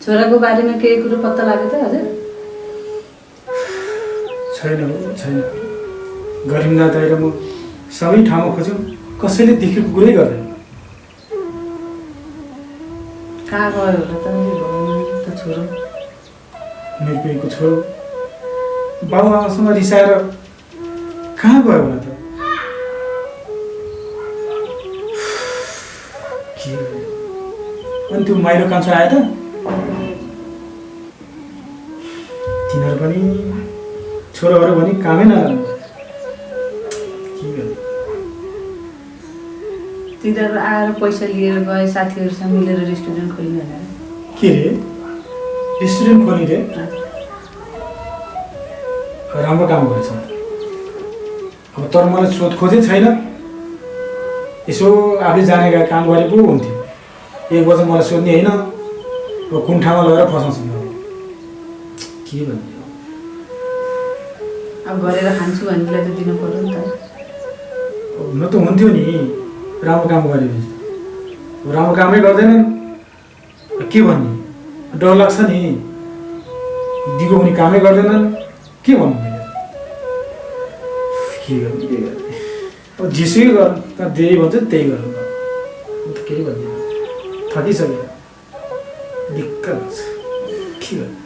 छोराको बारेमा केही कुरो पत्ता लाग्यो त हजुर? छैन गरिन्दा दाइ र म सबै ठाउँमा खोज्यौँ, कसैले देखेको कुरै गर्दैन। कहाँ गयो होला त त छोरो? निर्पेको छोरो बाबु आमासँग रिसाएर कहाँ गयो होला त? के अनि त्यो माइलो कान्छो आयो त? तिनीहरू पनि छोराहरू पनि कामै नलाग्नु। तिनीहरू आएर पैसा लिएर गए, साथीहरूसँग मिलेर रेस्टुरेन्ट खोल्ने होला। के रे रेस्टुरेन्ट खोल्ने रे? राम्रो काम गरेछ। अब तर मलाई सोध खोजै छैन। यसो आफूले जानेका काम गरे पो हुन्थ्यो। एक बजे मलाई सोध्ने होइन, अब कुन ठाउँमा लगेर फसाउँछ के भन्ने? अब गरेर खान्छु भन्नेलाई त दिनु पर्यो नि त। हुन त हुन्थ्यो नि, राम्रो काम गरेपछि। राम्रो कामै गर्दैनन् के भन्ने? डर लाग्छ नि, दिगो हुने कामै गर्दैनन् के भन्नु मैले? के गर्ने अब जेसुकै गर्नु त त्यही भन्छ, त्यही गर्नु त केही भन्दैन। थकिसकेर दिक्क लाग्छ, के गर्नु?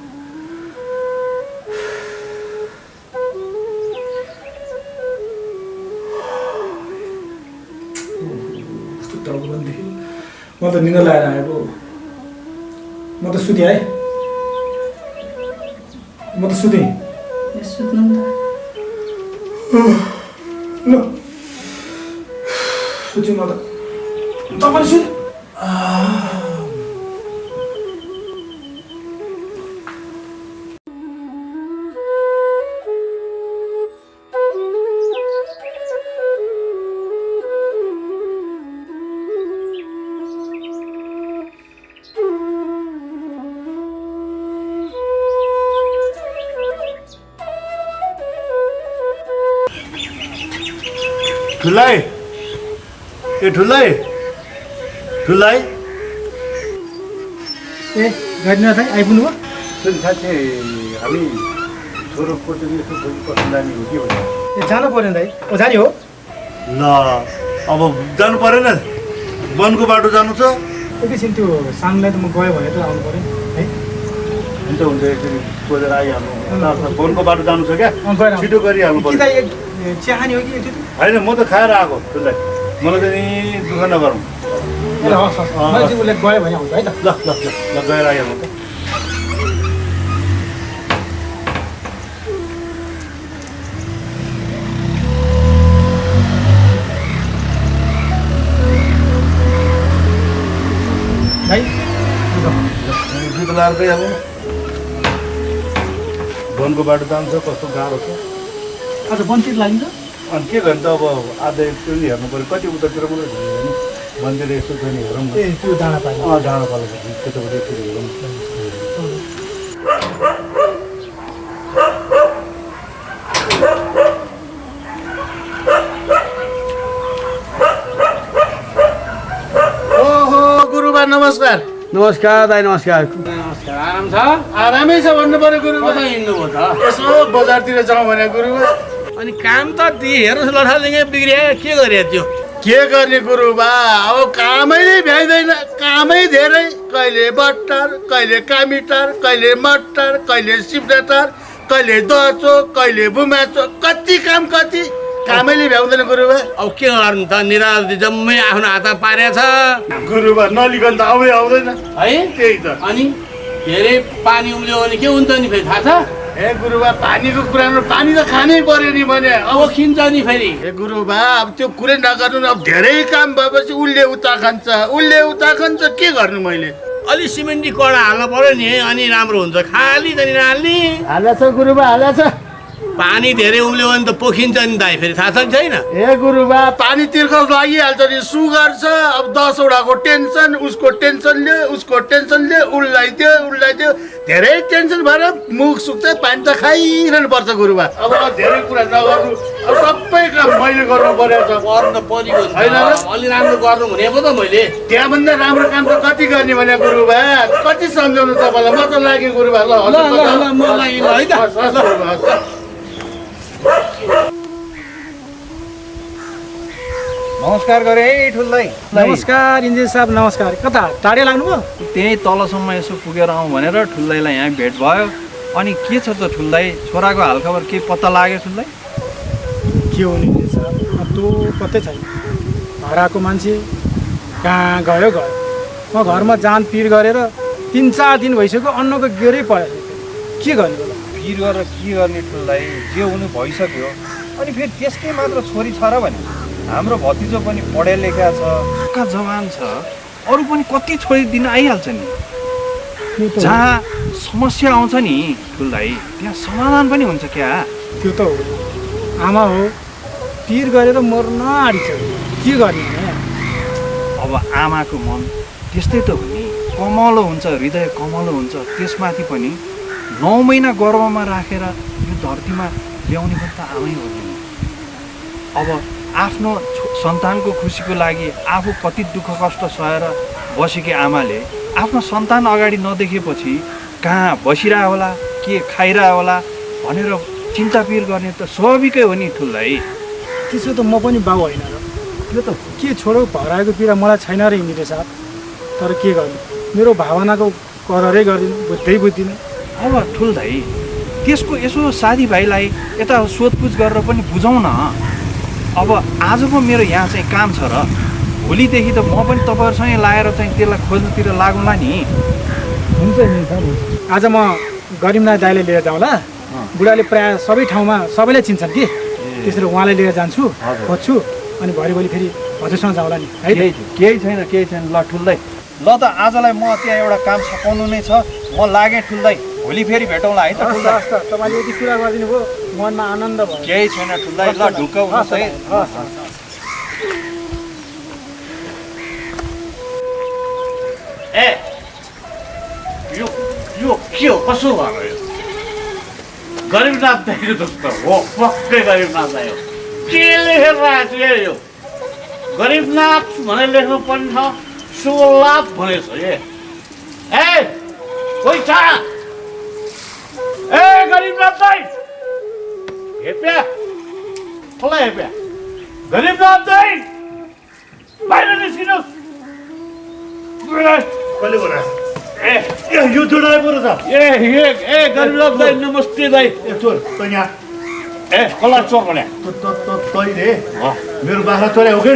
म त निन्दा लगाएर आएको, म त सुतेँ है, म त सुतेँ। सुत्नु नि ल सुत्छु म त, तपाईँ सुत। ठुलाई ए ठुलाई ठुलाई ए गाडीनाथ है आइपुग्नु भयो? सुन साथी, हामी छोरोको चाहिँ यसो भोलि पर्छ जाने हो कि भनेर। ए जानु पऱ्यो नि दाइ, ओ जाने हो? ल अब जानु परेन, वनको बाटो जानु छ। एकैछिन त्यो सामलाई त म गयो भने त आउनु पऱ्यो है। हुन्छ हुन्छ, यसरी सोधेर आइहाल्नु। वनको बाटो जानु छ क्या, छिटो गरिहाल्नु पर्छ। चिया खाने हो कि एकचोटि? होइन, म त खाएर आएको ठुलाई, मलाई चाहिँ नि दुःख नगरौँ। ल हस् हस्, मैले चाहिँ उसले गयो भने आउँछ है त। ल ल ल ल गएर आइहाल्नु त। भाइ जुत्ता लाएर गइहाल्नु। वनको बाटो जान्छ, कस्तो गाह्रो छ। आज वनतिर लाग्छ? अनि के गर्नु त, अब आधा त्यो नि हेर्नु पऱ्यो, कति उतातिर मात्रै हेर्नु भन्दै यसो चाहिँ हेरौँ न। ए त्यो डाँडा पानी डाँडा पालेको केटापट्टि यसरी हेरौँ। ओहो गुरुबा नमस्कार। नमस्कार दाइ, नमस्कार। नमस्कार, आराम छ? आरामै छ भन्नु पऱ्यो गुरुबा। कता हिँड्नुभयो त? यसो बजारतिर जाउँ भने गुरुबा। अनि काम त हेर्नुहोस् लठालिङ बिग्रियो, के गरे त्यो? के गर्ने गुरुबा, अब कामै नै भ्याइँदैन, कामै धेरै। कहिले बट्टर, कहिले कामिटार, कहिले मट्टर, कहिले सिप्टाटार, कहिले दचो, कहिले बुमाचो, कति काम कति कामैले भ्याउँदैन गुरुबा। अब के गर्नु त, निराली जम्मै आफ्नो हात पारेछ गुरुबा। नलिकन त आउँदै आउँदैन है। त्यही त। अनि धेरै पानी उम्ल्यो भने के हुन्छ नि फेरि, थाहा छ? ए गुरुबा, पानीको कुरामा पानी त खानै पर्यो नि भने। अब खिन्छ नि फेरि। ए गुरुबा, अब त्यो कुरै नगर्नु न। अब धेरै काम भएपछि उसले उता खान्छ, उसले उता खान्छ, के गर्नु मैले? अलि सिमेन्टी कडा हाल्नु पर्यो नि, अनि राम्रो हुन्छ। खाली त नि नहाल्ने। हालेछ गुरुबा, हालेछ। पानी धेरै उम्ल्यो भने त पोखिन्छ नि दाइ फेरि थाहा छ कि छैन ए गुरुबा पानी तिर्खस लागिहाल्छ नि सुगर छ अब 10 वटाको टेन्सन उसको टेन्सनले उसलाई धेरै टेन्सन भएर मुख सुक्छ पानी त खाइरहनु पर्छ गुरुबा अब धेरै कुरा नगर्नु अब सबै काम मैले गर्नु परेछ गर्नु त परिगयो होइन र? अलि राम्रो गर्नु हुने पो त मैले त्यहाँभन्दा राम्रो काम त कति गर्ने भने गुरुबा कति सम्झाउनु तपाईँलाई म त लाग्यो गुरुबा ल मलाई है त नमस्कार गरे है ठुल्दै नमस्कार इन्जिनियर साहब नमस्कार कता टाढे लाग्नुभयो त्यही तलसम्म यसो पुगेर आउँ भनेर ठुल्दैलाई यहाँ भेट भयो अनि के छ त ठुल्दै छोराको हालखबर के पत्ता लाग्यो ठुल्दै के हो नि इन्जिनियर साहब त्यो कतै छैन हराएको मान्छे कहाँ गयो म घरमा जान पिर गरेर 3-4 दिन भइसक्यो अन्नको गेरै परेको के गर्ने होला पिर गरेर के गर्ने ठुल्दै जे हुनु भइसक्यो अनि फेरि त्यसकै मात्र छोरी छ र भने हाम्रो भतिजो पनि पढे लेखा छ पक्का जवान छ अरू पनि कति छोरी दिन आइहाल्छ नि जहाँ समस्या आउँछ नि ठुल्दै त्यहाँ समाधान पनि हुन्छ क्या त्यो त हो आमा हो पिर गरेर मर्न आँटिसक्यो के गर्ने भने अब आमाको मन त्यस्तै त हो नि कमलो हुन्छ हृदय कमलो हुन्छ त्यसमाथि पनि 9 महिना गर्भमा राखेर यो धरतीमा ल्याउने पनि त आमै हो नि अब आफ्नो सन्तानको खुसीको लागि आफू कति दुःख कष्ट सहेर बसेकी आमाले आफ्नो सन्तान अगाडि नदेखेपछि कहाँ बसिरह होला के खाइरह होला भनेर चिन्ता पिर गर्ने त स्वाभाविकै हो नि ठुल्दै त्यसो त म पनि बाउ होइन र त्यो त के छोडो हराएको पीडा मलाई छैन र इन्जिनियर साहब तर के गर्नु मेरो भावनाको कररै गरिदिनु बुझ्दिनँ अब ठुल्दै त्यसको यसो साथीभाइलाई यता सोधपुछ गरेर पनि बुझाउँ न अब आज पो मेरो यहाँ चाहिँ काम छ र भोलिदेखि त म पनि तपाईँहरूसँगै लागेर चाहिँ त्यसलाई खोज्नुतिर लागौँला नि हुन्छ नि आज म गरिमनाथ दाइले लिएर जाउँला बुढाले प्रायः सबै ठाउँमा सबैलाई चिन्छन् कि त्यसरी उहाँलाई लिएर जान्छु खोज्छु अनि भोलि फेरि हजुरसँग जाउँला नि है केही छैन ल ठुल्दै ल त आजलाई म त्यहाँ एउटा काम सकाउनु नै छ म लागेँ ठुल्दै भोलि फेरि भेटौँला है त ठुल्दै तपाईँले यति कुरा गरिदिनु भयो मनमा आनन्द भयो केही छैन ठुल्दै ल ढुक्क हुनुहोस् है ए यो के हो कसो भयो यो गरिबनाथ दाइको जस्तो हो पक्कै गरिबनाथ दाइ हो के लेखेर आएको छ यो गरिबनाथ भनेर लेख्नु पर्ने ठाउँ शुभलाभ भनेछ ए कोही छ ए गरिबनाथ दाइ हेप्या कसलाई हेप्या गरिबनाथ दाइ बाहिर निस्किनुहोस् कहिले बोला ए यो जोडाइ पऱ्यो त ए गरिबनाथ दाइ नमस्ते दाइ ए चोर त यहाँ ए कसलाई चोर भने तैले मेरो बाख्रा चोर्या हो कि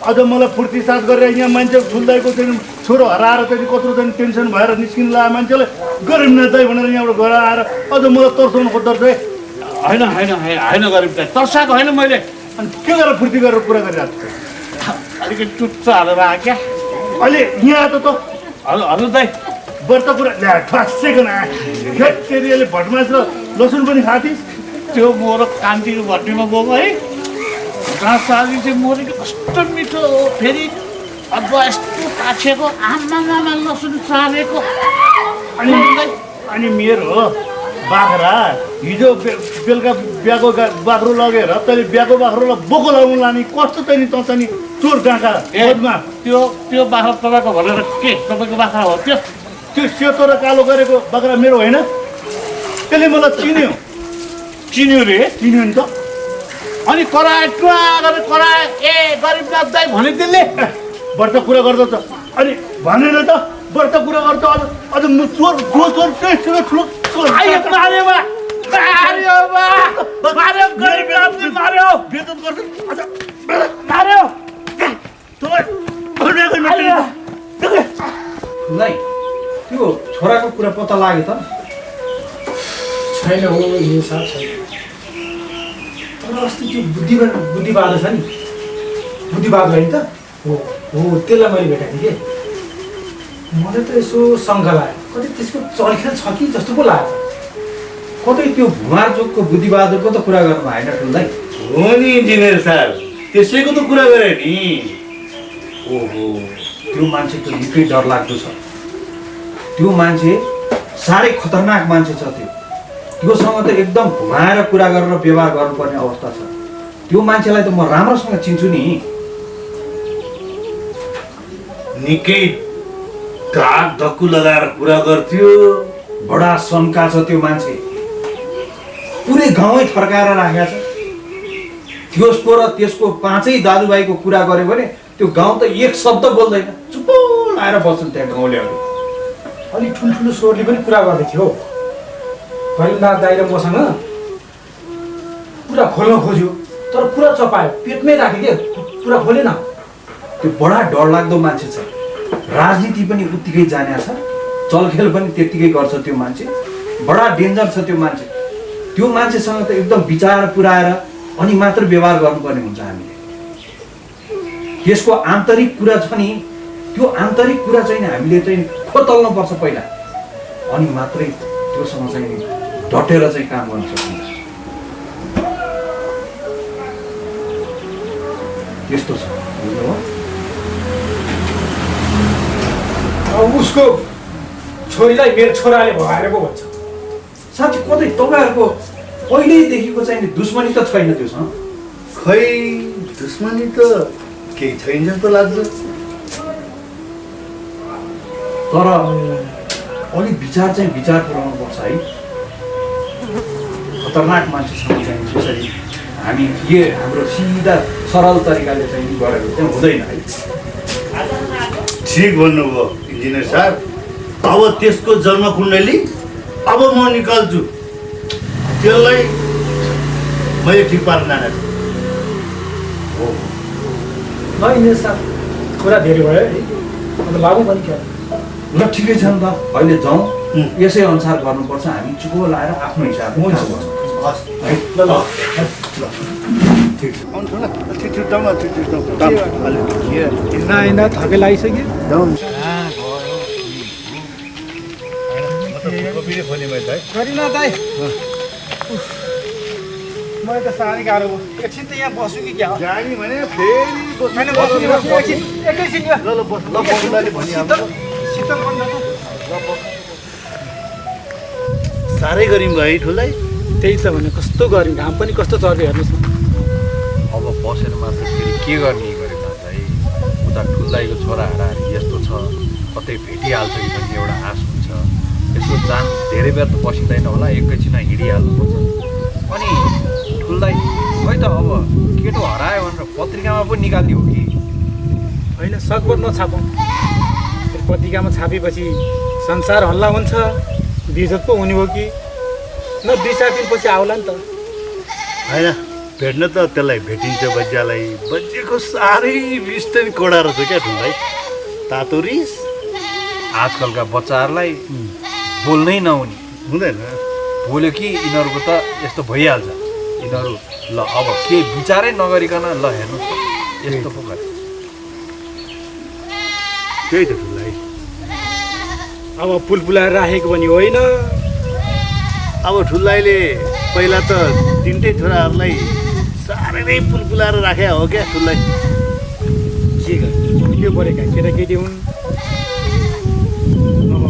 अझ मलाई फुर्ती साथ गरेर यहाँ मान्छे ठुल्दाइको चाहिँ छोरो हराएर चाहिँ कत्रो चाहिँ टेन्सन भएर निस्किनु लाग्यो मान्छेले गरिबनाथ दाइ भनेर यहाँबाट घर आएर अझ मलाई तर्साउनु खोज्दो रहेछ होइन गरिब दाइ तर्साएको होइन मैले अनि के गरेर फुर्ती गरेर कुरा गरिरहेको छ अलिकति चुच्च हालेर आयो क्या अहिले यहाँ आएको त हजुर दाइ व्रत कुरा ल्या ठस्सेको न फेरि भटमास र लसुन पनि खाथिस् त्यो मोर कान्तिको भट्टीमा गएको है घाँस साली चाहिँ मोरेको कस्तो मिठो हो फेरि अदुवा यस्तो पाछेको आमामा लसुन चालेको अनि मेरो बाख्रा हिजो बेलुका बिहाको बाख्रो लगेर तैँले बिहाको बाख्रोलाई बोको लगाउनु लाने कस्तो चाहिँ त चाहिँ चोर डाँका खोजमा त्यो बाख्रा तपाईँको भनेर के तपाईँको बाख्रा हो त्यो सेतो र कालो गरेको बाख्रा मेरो होइन त्यसले मलाई चिन्यो रे चिन्यो नि त अनि कराए टुवा गरेर कराए ए गरिबनाथ दाइ भने त्यसले व्रत कुरा गर्दा त अनि भनेन त व्रत कुरा गर्दा अझ चोर ठुलो चोर मार्यो गरिबनाथले मार्यो बेदत गर्छ मार्यो ठुल्दै त्यो छोराको कुरा पत्ता लाग्यो त छैन हो यो साथ छैन तर अस्ति त्यो बुद्धिवाद छ नि बुद्धिवाद होइन त हो त्यसलाई मैले भेटाएको थिएँ कि मलाई त यसो शङ्का लाग्यो कति त्यसको चलखेल छ कि जस्तो पो लाग्यो कतै त्यो भुमारचोकको बुद्धिबहादुरको त कुरा गर्नु होइन ठुल्दै हो नि इन्जिनियर सर त्यसैको त कुरा गरे नि। ओहो त्यो मान्छे त निकै डरलाग्दो छ। त्यो मान्छे साह्रै खतरनाक मान्छे छ। त्योसँग त एकदम घुमाएर कुरा गरेर व्यवहार गर्नुपर्ने अवस्था छ। त्यो मान्छेलाई त म राम्रोसँग चिन्छु नि। निकै धाक धक्कु लगाएर कुरा गर्थ्यो। बडा सन्का छ त्यो मान्छे। पुरै गाउँै थर्काएर राखेको छ। त्यसको र त्यसको 5 दाजुभाइको कुरा गर्यो भने त्यो गाउँ त एक शब्द बोल्दैन, चुप्प लाएर बस्छन् त्यहाँ गाउँलेहरू। अलिक ठुल्ठुलो स्वरले पनि कुरा गर्दै थियो। गरिबनाथ दाइ र मसँग कुरा खोल्न खोज्यो तर कुरा चपायो, पेटमै राख्यो के कुरा खोलेन। त्यो बडा डरलाग्दो मान्छे छ। राजनीति पनि उत्तिकै जाने छ, चलखेल पनि त्यत्तिकै गर्छ त्यो मान्छे। बडा डेन्जर छ त्यो मान्छे। त्यो मान्छेसँग त एकदम विचार पुऱ्याएर अनि मात्र व्यवहार गर्नुपर्ने हुन्छ हामीले। त्यसको आन्तरिक कुरा छ नि, त्यो आन्तरिक कुरा चाहिँ हामीले चाहिँ खोतल्नुपर्छ पहिला, अनि मात्रै त्योसँग चाहिँ डटेर चाहिँ काम गर्न सकिन्छ। त्यस्तो छ बुझ्नुभयो। अब उसको छोरीलाई मेरो छोराले भगाएर पो भन्छ। साँच्ची कतै तपाईँहरूको पहिल्यैदेखिको चाहिँ दुश्मनी त छैन त्योसँग? खै दुश्मनी त केही छैन जस्तो लाग्छ। तर अलिक विचार चाहिँ विचार पुऱ्याउनु पर्छ है। खतरनाक मान्छेसँग चाहिँ त्यसरी हामी के हाम्रो सिधा सरल तरिकाले चाहिँ गरेको चाहिँ हुँदैन है। ठिक भन्नुभयो इन्जिनियर सर। अब त्यसको जन्म कुण्डली अब म निकाल्छु, त्यसलाई मैले ठिक पार्न जानेछु। नै साथ कुरा धेरै भयो है, अब लागु पनि क्या। ल ठिकै छ नि त, अहिले जाउँ। यसै अनुसार गर्नुपर्छ हामी। चुप्पो लाएर आफ्नो हिसाबले काम गर्नुपर्छ है। ल ल ठिक छ आउनु ल, छिटो जाउँ न, छिटो जाउँ। हिँड्दा हिँड्दा थके लागिसक्यो। गरिना दाइ मलाई त साह्रै गाह्रो भयो। एकछिन त यहाँ बस्छु कि क्या हो? जाने भने फेरि होइन बस्छु एकैछिन यहाँ ल बस ल बस्नुलाई भनिहाल्नु। शीतल बन्द त। साह्रै गरिम भयो है ठुलै। त्यही त भने कस्तो गऱ्यौँ, घाम पनि कस्तो चर्यो हेर्नुहोस् न। अब बसेर मात्र फेरि के गर्ने गरेर चाहिँ उता ठुल्दाइको छोराहरू यस्तो छ, कतै भेटिहाल्छ कि भन्ने एउटा आश हुन्छ। यसो जान धेरै बेर त बसिँदैन होला, एकैछिनमा हिँडिहाल्नुपर्छ। अनि ठुल्दाइ खै त अब केटो हरायो भनेर पत्रिकामा पनि निकाल्ने हो कि होइन सकभर नछापौँ। पत्रिकामा छापेपछि संसार हल्ला हुन्छ, बिजत पो हुने हो कि न 2-4 दिनपछि आउला नि त। होइन भेट्न त त्यसलाई भेटिन्छ बज्यालाई। बज्जेको साह्रै रिस त कडा रहेछ क्या ठुलै, तातो रिस। आजकलका बच्चाहरूलाई बोल्नै नहुने हुँदैन। बोल्यो कि यिनीहरूको त यस्तो भइहाल्छ। यिनीहरू ल अब के विचारै नगरिकन ल हेर्नुहोस् त यस्तो पो गर्छ। त्यही त ठुलै। अब पुलपुलाएर राखेको पनि होइन। अब ठुल्लाइले पहिला त 3टै छोराहरूलाई साह्रै नै पुलपुलाएर राखे हो क्या ठुल्लाई। के गर्ने, के परेका केटाकेटी हुन्। अब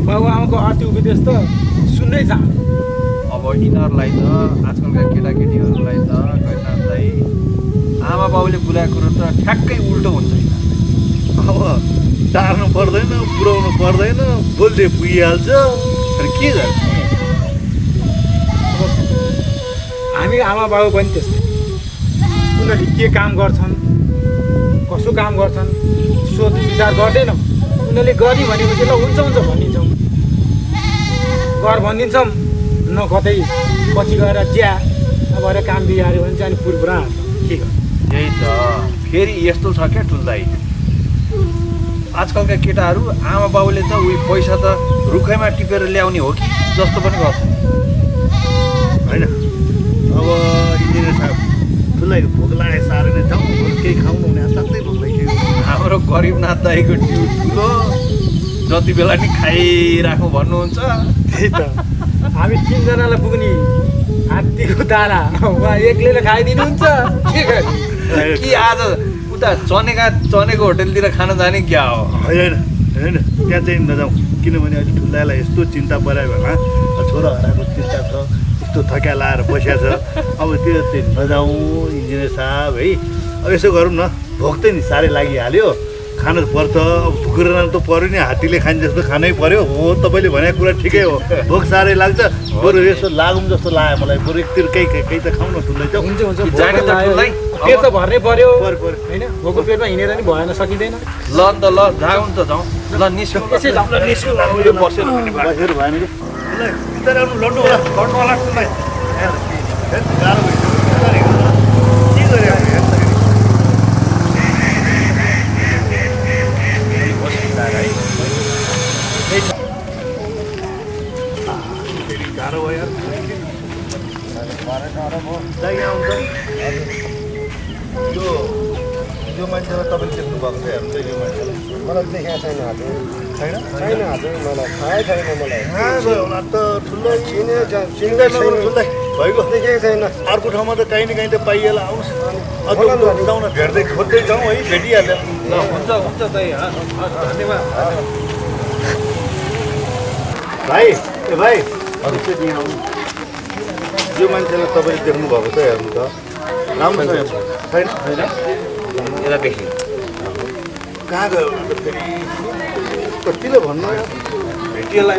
बाबुआमाको अति उपदेश त सुन्नै चाहन्छ। अब यिनीहरूलाई त आजकलका केटाकेटीहरूलाई त गरिनाथलाई आमा बाउले बोलाएको कुरो त ठ्याक्कै उल्टो हुन्छ। अब टार्नु पर्दैन, पुऱ्याउनु पर्दैन, बोल्दै पुगिहाल्छ। अनि के गर्छ? हामी आमा बाबु पनि त्यस्तै। उनीहरूले के काम गर्छन्, कसो काम गर्छन् सोच विचार गर्दैनौँ। उनीहरूले गर्ने भनेपछि ल हुन्छ हुन्छ भनिदिन्छौँ, गर भनिदिन्छौँ। न कतै पछि गएर ज्या भएर काम बिगाऱ्यो भने चाहिँ अनि पुरपुरा हाल्छ। के गर्छ? त्यही त फेरि यस्तो छ क्या ठुल्दाइ, आजकलका केटाहरू आमा बाउले त उही पैसा त रुखैमा टिपेर ल्याउने हो कि जस्तो पनि गर्छ। होइन अब इन्जिनियर साहब ठुलै भोक लाग्यो साह्रै नै, जाउँ केही खाउनु हुने साथै भोक लाग्यो। हाम्रो गरिबनाथ दाइको ड्यु ठुलो जति बेला नि खाइराखौँ भन्नुहुन्छ। त्यही त हामी 3 जनालाई पुग्ने हात्तीको दाना उहाँ एक्लैले खाइदिनुहुन्छ के गर्ने? कि आज उता चनेको होटलतिर खान जाने क्या हो? होइन होइन त्यहाँ चाहिँ नजाउँ, किनभने अहिले ठुलालाई यस्तो चिन्ता पऱ्यो भने छोराहरूको चिन्ता छ, यस्तो थक्या लाएर बसिया छ। अब त्यो चाहिँ नजाउँ इन्जिनियर साहब है। अब यसो गरौँ न, भोक चाहिँ नि साह्रै लागिहाल्यो, खानु त पर्छ। अब भुकेर त पऱ्यो नि, हात्तीले खाने जस्तो खानै पर्यो। हो तपाईँले भनेको कुरा ठिकै हो, भोक साह्रै लाग्छ। बरु यसो लागौँ जस्तो लाग्यो मलाई। बरु एकतिर केही त खाउँ न सुन्दैछ। हुन्छ हुन्छ जाने त ठुलै पेट त भर्नै पर्यो पर्यो होइन? भोको पेटमा हिँडेर नि भएन, सकिँदैन। ल अन्त ल जाउँ त जाउँ ल निस्क्यौँ यसै जाउँ ल, निस्क्यौँ। यो बसेर पनि बसेर भएन कि बिस्तारै आउनु, लड्नु होला लड्नुवाला ठुलै गाह्रो भइसक्यो। के गऱ्यो गाह्रो भयो यार। यो मान्छेलाई तपाईँले देख्नु भएको छ? हेर्नु त यो मान्छेलाई मलाई देखाएको छैन हजुर, छैन छैन हजुर, मलाई थाहै छैन। मलाई कहाँ गयो होला त? ठुलो चिन्दै छैन, ठुलै भइगयो। देखेको छैन। अर्को ठाउँमा त कहीँ न कहीँ त पाइएला आउँछ। जाउँ न, भेट्दै खोज्दै जाउँ है, भेटिहाल्यो। ल हुन्छ हुन्छ दाइ धन्यवाद। भाइ ए भाइ अरू चाहिँ यहाँ आउनु। यो मान्छेलाई तपाईँले देख्नु भएको छ? हेर्नु त राम्रो छ। छैन छैन यता देखि कहाँ गयो होला त फेरि? कतिले भन्नु यार, भेटिएला।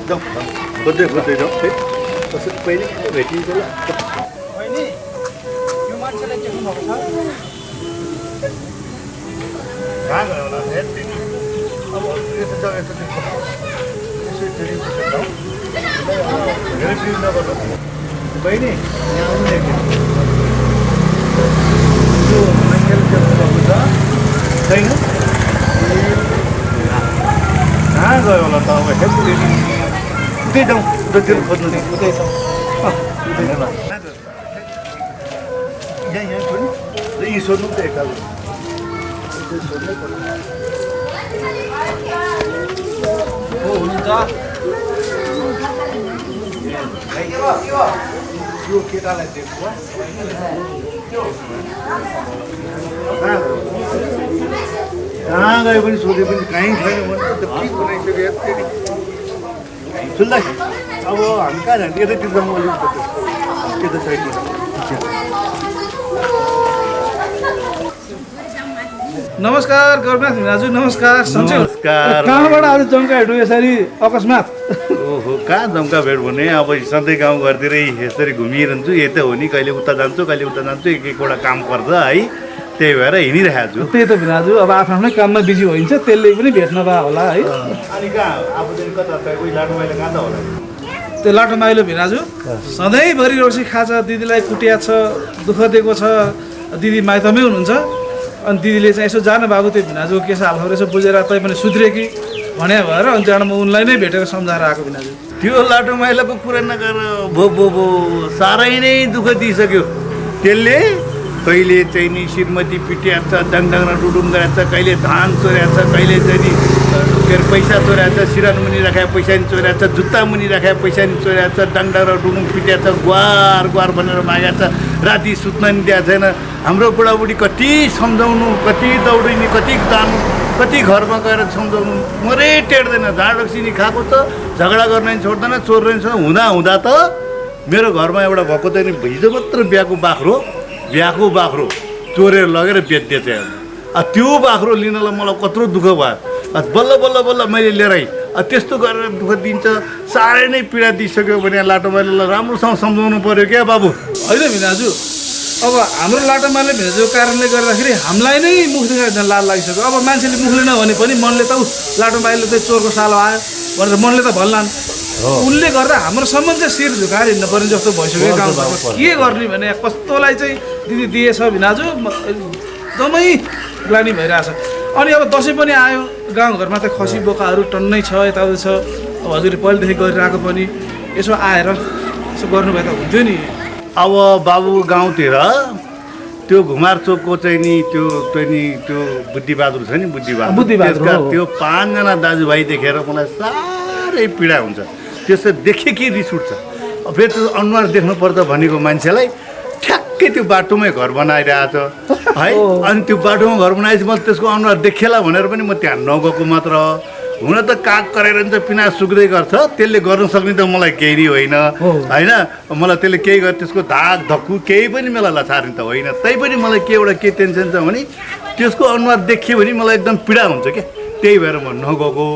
जाउँ खोज्दै खोज्दै जाउँ है, कसरी पहिले भेटिन्छ ल। बहिनी, यो मान्छेलाई देख्नु भएको छ? कहाँ गयो होला हेर फेरि। अब यस्तो जग्गा यस्तो यसो फेरि जाउँ, धेरै भिड नगर्नु। बहिनी यहाँ आउनु नि एकखेप। यो मान्छेले देख्नु भएको छ? छैन? कहाँ गयो होला त? अब हेर्नु फेरि उतै जाउँ, उतैतिर खोज्नु नि। उतै जाउँ यहाँ छोड्नु यी सोध्नु त एकताल सोध्नै पर्छ। को हुनुहुन्छ? यो केटालाई देख्छ कहाँ गयो पनि सोधे पनि कहीँ छैन भने त के बनाइसक्यो फेरि। सुन्दा अब हामी कहाँ जाने? यतैतिर जाउँ अलिकति, यता साइडमा। नमस्कार गौरनाथ दाजु, नमस्कार। सन्चै हो? नमस्कार। कहाँबाट आज जम्का हेर्नु यसरी अकस्मात? ओहो कहाँ जम्का भेट भने अब सधैँ गाउँघरतिरै यसरी घुमिरहन्छु। यतै हो नि, कहिले उता जान्छु कहिले उता जान्छु, एक एकवटा काम पर्छ है, त्यही भएर हिँडिरहेको छु। त्यही त भिनाजु, अब आफ्नो आफ्नै काममा बिजी होइन्छ, त्यसले पनि भेट्न पायो होला है। अनि कहाँ अब चाहिँ कता कोही लाटो माइलो कहाँ त होला? त्यो लाटो माइलो भिनाजु सधैँभरि रोसी खान्छ, दिदीलाई कुटिया छ, दुःख दिएको छ। दिदी माइतमै हुनुहुन्छ, अनि दिदीले चाहिँ यसो जानु बाबु त्यो भिनाजु के छ हालखबर यसो बुझेर तै पनि सुध्रे कि भने भएर अनि त्यहाँबाट म उनलाई नै भेटेर सम्झाएर आएको भिनाजु। त्यो लाटो माइलोको कुरा नगर, भो भो भो साह्रै नै दुःख दिइसक्यो त्यसले। कहिले चाहिँ नि श्रीमती पिटिएको छ, डाङडाङ्रा डुडुङ गरेको छ, कहिले धान चोर्याएको छ, कहिले चाहिँ नि के अरे पैसा चोर्याएको छ, सिरान मुनि राखेको पैसा नि चोर्याएको छ, जुत्ता मुनि राखेको पैसा नि चोर्याएको छ, डाङडाङ्रा डुडुङ पिटिएको छ, गुहार गुहार भनेर मागेको छ, राति सुत्न नि दिएको छैन। हाम्रो बुढाबुढी कति सम्झाउनु, कति दौडिने, कति जानु, कति घरमा गएर सम्झाउनु, मरै टेर्दैन। झाड रक्सिनी खाएको छ, झगडा गर्न नि छोड्दैन, चोर्न नि छोड्दैन। हुँदा हुँदा त मेरो घरमा एउटा भएको चाहिँ नि हिजो मात्र बिहाको बाख्रो चोरेर लगेर बेचिदिएछ। त्यो बाख्रो लिनलाई मलाई कत्रो दुःख भयो। बल्ल बल्ल बल्ल मैले लिएर आएँ। त्यस्तो गरेर दुःख दिन्छ, साह्रै नै पीडा दिइसक्यो भने लाटो माइलोलाई राम्रोसँग सम्झाउनु पऱ्यो क्या बाबु। होइन भिनाजु, अब हाम्रो लाटोमाले भेजेको कारणले गर्दाखेरि हामीलाई नै मुख देखाएर लाज लागिसक्यो। अब मान्छेले मुखले नभने पनि मनले त लाटोमाइलो चाहिँ चोरको सालो आयो भनेर मनले त भन्लान्। उनले गर्दा हाम्रो सम्बन्ध चाहिँ शिर झुकाएर हिँड्नु पर्ने जस्तो भइसक्यो गाउँघरमा। के गर्ने भने कस्तोलाई चाहिँ दिदी दिएछ भिनाजु, एकदमै ग्लानी भइरहेछ। अनि अब दसैँ पनि आयो, गाउँघरमा त खसी बोकाहरू टन्नै छ, यताउति छ। अब हजुरले पहिलेदेखि गरिरहेको पनि यसो आएर यसो गर्नुभयो त हुन्थ्यो नि। अब बाबु गाउँतिर त्यो घुमार चोकको चाहिँ नि त्यो बुद्धिबहादुर छ नि बुद्धिबहादुर त्यसका त्यो 5 जना दाजुभाइ देखेर मलाई साह्रै पीडा हुन्छ। त्यसो देखे कि रिस उठ्छ। फेरि त्यो अनुहार देख्नु पर्दा भनेको मान्छेलाई ठ्याक्कै त्यो बाटोमै घर बनाइरहेछ है। अनि त्यो बाटोमा घर बनाएपछि मैले त्यसको अनुहार देखेला भनेर पनि म त्यहाँ नगएको मात्र। हुन त काग गरेर नि त पिना सुक्दै गर्छ, त्यसले गर्न सक्ने त मलाई केही नै होइन होइन। मलाई त्यसले केही गर् त्यसको धाक धक्कु केही पनि मलाई लछार्ने त होइन। तैपनि मलाई के टेन्सन छ भने त्यसको अनुहार देखियो भने मलाई एकदम पीडा हुन्छ क्या। त्यही भएर म नगएको।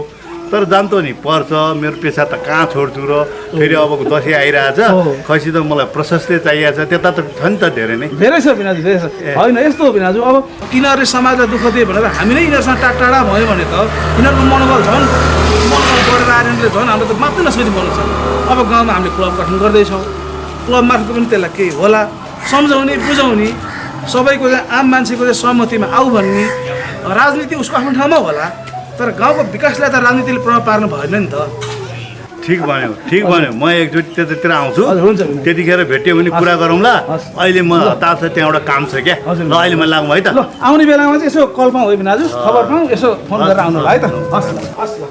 तर जान त नि पर्छ, मेरो पेसा त कहाँ छोड्छु र। फेरि अब दसैँ आइरहेछ, खसी त मलाई प्रशस्तै चाहिएको छ। त्यता त छ नि त धेरै नै छ बिनाजु, धेरै छ। होइन यस्तो हो बिनाजु, अब यिनीहरूले समाजलाई दुःख दिए भनेर हामी नै यिनीहरूसँग टाढा भयो भने त यिनीहरूको मनोबल बढेर आएर झन् हाम्रो त मात्रै नसक्ने बन्नु छ। अब गाउँमा हामीले क्लब गठन गर्दैछौँ, क्लब मार्फत पनि त्यसलाई केही होला सम्झाउने बुझाउने, सबैको चाहिँ आम मान्छेको चाहिँ सहमतिमा आऊ भन्ने। राजनीति उसको आफ्नो ठाउँमा होला, तर गाउँको विकासलाई त राजनीतिले प्रभाव पार्नु भएन नि त। ठिक भन्यो। म एकचोटि त्यतातिर आउँछु, त्यतिखेर भेट्यो भने कुरा गरौँला। अहिले म हतार छ, त्यहाँ एउटा काम छ क्या। ल अहिले म लागौँ है त। ल आउने बेलामा चाहिँ यसो कल पाउँ है बिनाजु, खबर पाउँ, यसो फोन गरेर आउनु होला है त। हस् ल।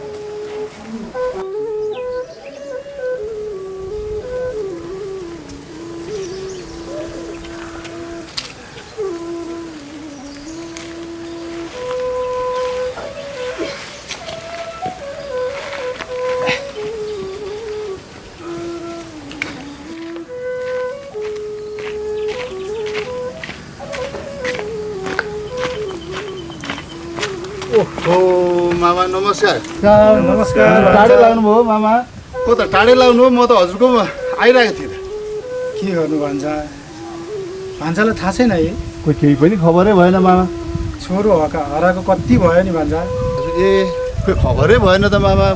ओहो मामा नमस्कार। नमस्कार। टाढै लाग्नुभयो मामा? को त टाढै लाग्नु हो? म त हजुरको आइरहेको थिएँ त। के गर्नु भान्जालाई थाहा छैन है? कोही केही पनि खबरै भएन मामा। छोरो हराएको कति भयो नि भान्जा। ए खोइ खबरै भएन त मामा।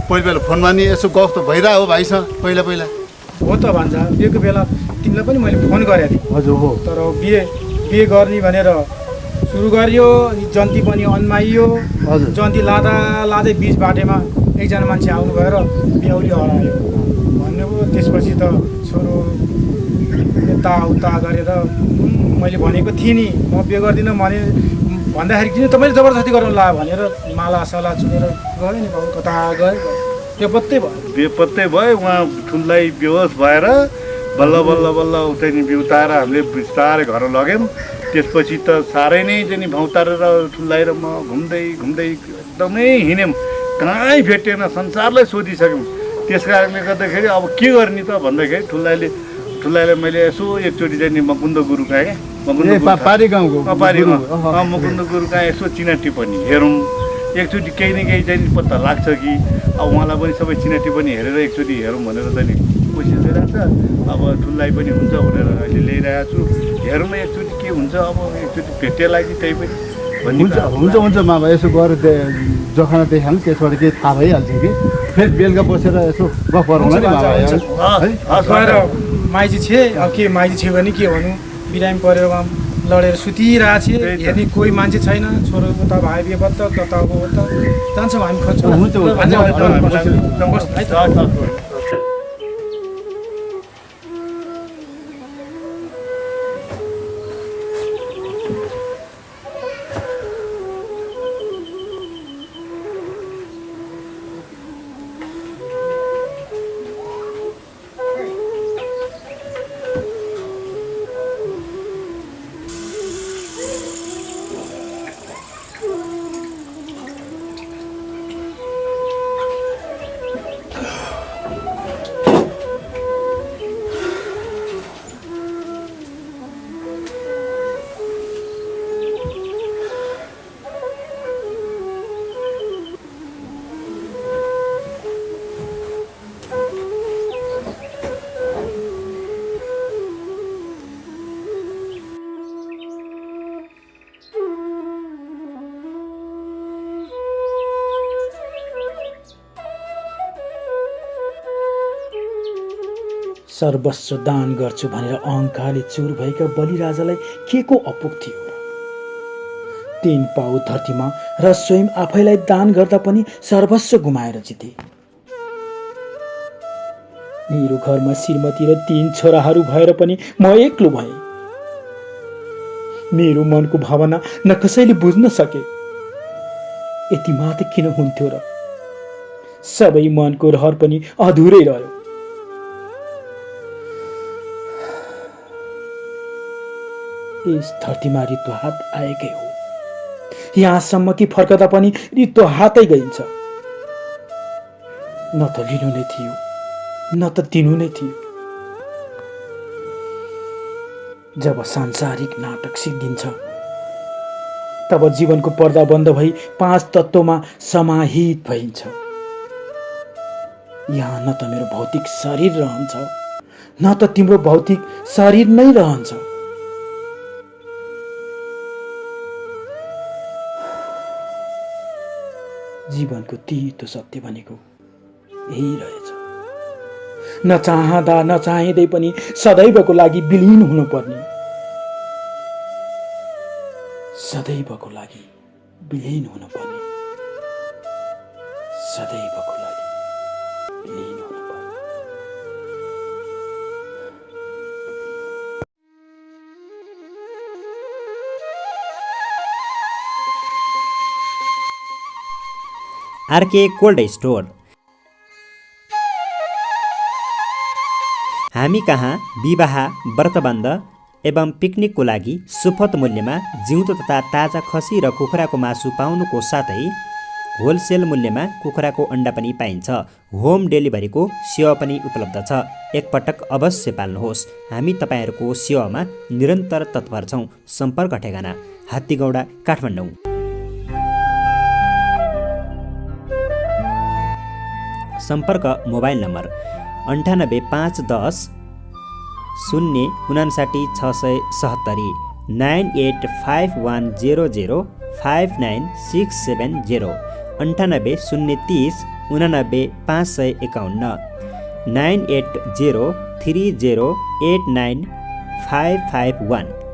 पहिला फोनमा नि यसो गफ त भइरहेको हो भाइसँग पहिला। हो त भान्जा, बिहेको बेला तिमीलाई पनि मैले फोन गरेको थिएँ। हजुर हो। तर बिहे गर्ने भनेर सुरु गरियो, जन्ती पनि अन्माइयो। जन्ती लाँदै बिच बाटेमा एकजना मान्छे आउनु भएर बेहुली हरायो भन्नुभयो। त्यसपछि त छोरो यताउता गरेर मैले भनेको थिएँ नि म बिहे गर्दिनँ भन्दाखेरि किन तपाईँले जबरजस्ती गर्नु ला भनेर मालासाला चुनेर गयो नि बाबु। कता गयो बेपत्तै भयो। उहाँ ठुलै बेहोस भएर बल्ल उतै नि बिउताएर हामीले बिस्तारै घर लग्यौँ। त्यसपछि त साह्रै नै चाहिँ नि भौतारेर ठुल्लाएर म घुम्दै एकदमै हिँड्यौँ, कहीँ भेटेन, संसारलाई सोधिसक्यौँ। त्यस कारणले गर्दाखेरि अब के गर्ने त भन्दाखेरि ठुल्लाले मैले यसो एकचोटि चाहिँ नि मुकुन्द गुरु कहाँ क्या पारी गाउँ मुकुन्द गुरु कहाँ यसो चिना टिप्पणी हेरौँ। एकचोटि केही न केही चाहिँ पत्ता लाग्छ कि। अब उहाँलाई पनि सबै चिना टिप्पणी हेरेर एकचोटि हेरौँ भनेर चाहिँ नि कोसिस गरिरहेको छ। अब ठुल्लाई पनि हुन्छ भनेर अहिले ल्याइरहेको छु। हेरौँ न एकचोटि के हुन्छ। अब एकचोटि भेटेला कि त्यही पनि हुन्छ मामा। यसो गएर जखाना देखाउँ, त्यसबाट केही थाहा भइहाल्छ कि। फेरि बेलुका बसेर यसो गफ गरौँ न गएर माइजी छे। अब के माइजी छे भने के भन्नु, बिरामी परेर लडेर सुतिरहेको थिएँ। हेर्ने कोही मान्छे छैन। छोरो उता भाइ बिहे बत्त कता अब त जान्छौँ हामी खोज्छौँ। हुन्छ। सर्वस्व दान गर्छु भनेर अहङ्कारले चुर भएका बलिराजालाई के को अपुग थियो र? 3 पाउ धरतीमा र स्वयं आफैलाई दान गर्दा पनि सर्वस्व गुमाएर जिते। मेरो घरमा श्रीमती र 3 छोराहरू भएर पनि म एक्लो भएँ। मेरो मनको भावना न कसैले बुझ्न सके। यति मात्र किन हुन्थ्यो र? सबै मनको रहर पनि अधुरै रह्यो। यस धरतीमा रित्तो हात आएकै हो। यहाँसम्म कि फर्कदा पनि रित्तो हातै गइन्छ। न त लिनु नै थियो, न त दिनु नै थियो। जब सांसारिक नाटक सिद्धिन्छ तब जीवनको पर्दा बन्द भई 5 तत्त्वमा समाहित भइन्छ। यहाँ न त मेरो भौतिक शरीर रहन्छ, न त तिम्रो भौतिक शरीर नै रहन्छ। जीवनको तीतो सत्य भनेको यही रहेछ। नचाहँदा नचाहिँदै पनि सदैवको लागि विलीन हुनुपर्ने, सदैवको लागि विलीन हुनुपर्ने, सदैवको लागि विलीन हुनुपर्ने। RK cold store. हामी कहाँ विवाह, व्रतबन्ध एवं पिकनिकको लागि सुपथ मूल्यमा जिउँदो तथा ताजा खसी र कुखुराको मासु पाउनुको साथै होलसेल मूल्यमा कुखुराको अण्डा पनि पाइन्छ। होम डेलिभरीको सेवा पनि उपलब्ध छ। एकपटक अवश्य पाल्नुहोस्। हामी तपाईँहरूको सेवामा निरन्तर तत्पर छौँ। सम्पर्क ठेगाना हात्तीगौडा, काठमाडौँ। सम्पर्क मोबाइल नम्बर 985110 059 670 9851005967 98 030 89 551 9803089551।